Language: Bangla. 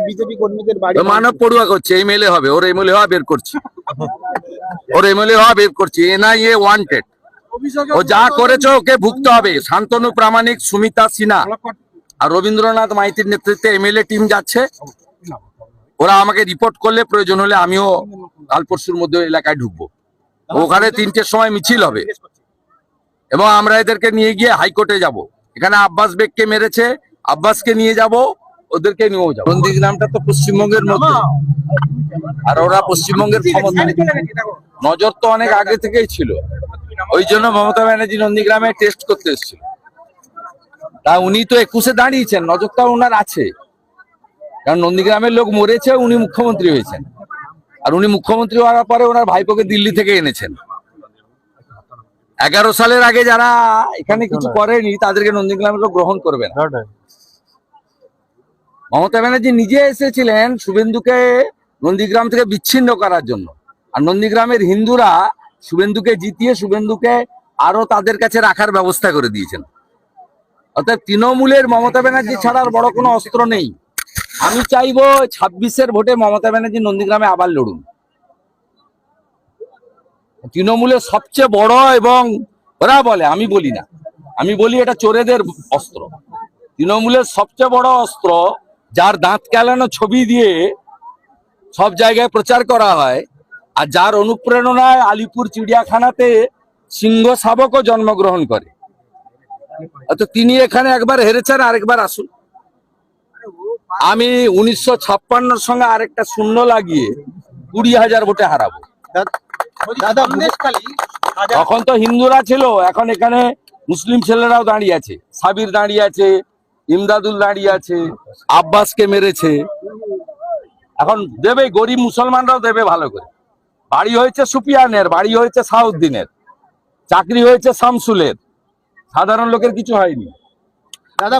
বিজেপি কর্মীদের বাড়ি মানব পড়ুয়া করছে, এমএলএ হবে, ওর এমএলএ হওয়া বের করছে, ওর এমএলএ হওয়া বের করছে। এনআইএ ওয়ান্টেড, ও যা করেছে ওকে ভুগতে হবে। শান্তনু প্রামাণিক, সুমিতা সিনহা আর রবীন্দ্রনাথ মাইতির নেতৃত্বে এমএলএ টিম যাচ্ছে। ওরা আমাকে রিপোর্ট করলে প্রয়োজন হলে আমিও কাল পরশুর মধ্যে এলাকায় ঢুকবো। ওখানে 3টের সময় মিছিল হবে এবং আমরা এদেরকে নিয়ে গিয়ে হাইকোর্টে যাব। এখানে আব্বাস বেগকে মেরেছে, আব্বাসকে নিয়ে যাব, ওদেরকে নিয়েও যাবো। নন্দীগ্রামটা তো পশ্চিমবঙ্গের মধ্যে, আর ওরা পশ্চিমবঙ্গের ক্ষমতা। নজর তো অনেক আগে থেকেই ছিল, ওই জন্য মমতা ব্যানার্জি নন্দীগ্রামে টেস্ট করতে এসেছিল। তা উনি তো 21-এ দাঁড়িয়েছেন, নজরটা ওনার আছে, কারণ নন্দীগ্রামের লোক মরেছে, উনি মুখ্যমন্ত্রী হয়েছেন। আর উনি মুখ্যমন্ত্রী হওয়ার পরে ওনার ভাইপোকে দিল্লি থেকে এনেছেন। 11 সালের আগে যারা এখানে কিছু করেনি তাদেরকে নন্দীগ্রামের লোক গ্রহণ করবে না। মমতা ব্যানার্জি নিজে এসেছিলেন শুভেন্দুকে নন্দীগ্রাম থেকে বিচ্ছিন্ন করার জন্য। আর নন্দীগ্রামের হিন্দুরা শুভেন্দুকে জিতিয়ে শুভেন্দুকে আরো তাদের কাছে রাখার ব্যবস্থা করে দিয়েছেন। অর্থাৎ তৃণমূলের মমতা ব্যানার্জি ছাড়া আর বড় কোনো অস্ত্র নেই। আমি চাইবো 26-এর ভোটে মমতা ব্যানার্জি নন্দীগ্রামে আবার লড়ুন। তৃণমূলের সবচেয়ে বড়, এবং ওরা বলে, আমি বলি না, আমি বলি এটা চোরেদের অস্ত্র। তৃণমূলের সবচেয়ে বড় অস্ত্র, যার দাঁত কেলানো ছবি দিয়ে সব জায়গায় প্রচার করা হয়, আর যার অনুপ্রেরণায় আলিপুর চিড়িয়াখানাতে সিংহ শাবকও জন্মগ্রহণ করে। তো তিনি এখানে একবার হেরেছেন, আরেকবার আসুন। আমি 1956-র সঙ্গে আরেকটা শূন্য লাগিয়ে 20,000 ভোটে হারাবো। তখন তো হিন্দুরা ছিল, এখন এখানে মুসলিম ছেলেরাও দাঁড়িয়ে আছে। সাবির দাঁড়িয়ে আছে, ইমদাদুল দাঁড়িয়ে আছে, আব্বাসকে মেরেছে। এখন দেবে, গরিব মুসলমানরাও দেবে ভালো করে। বাড়ি হয়েছে সুপিয়ানের, বাড়ি হয়েছে সাউদ্দিনের, চাকরি হয়েছে শামসুলের, সাধারণ লোকের কিছু হয়নি। দাদা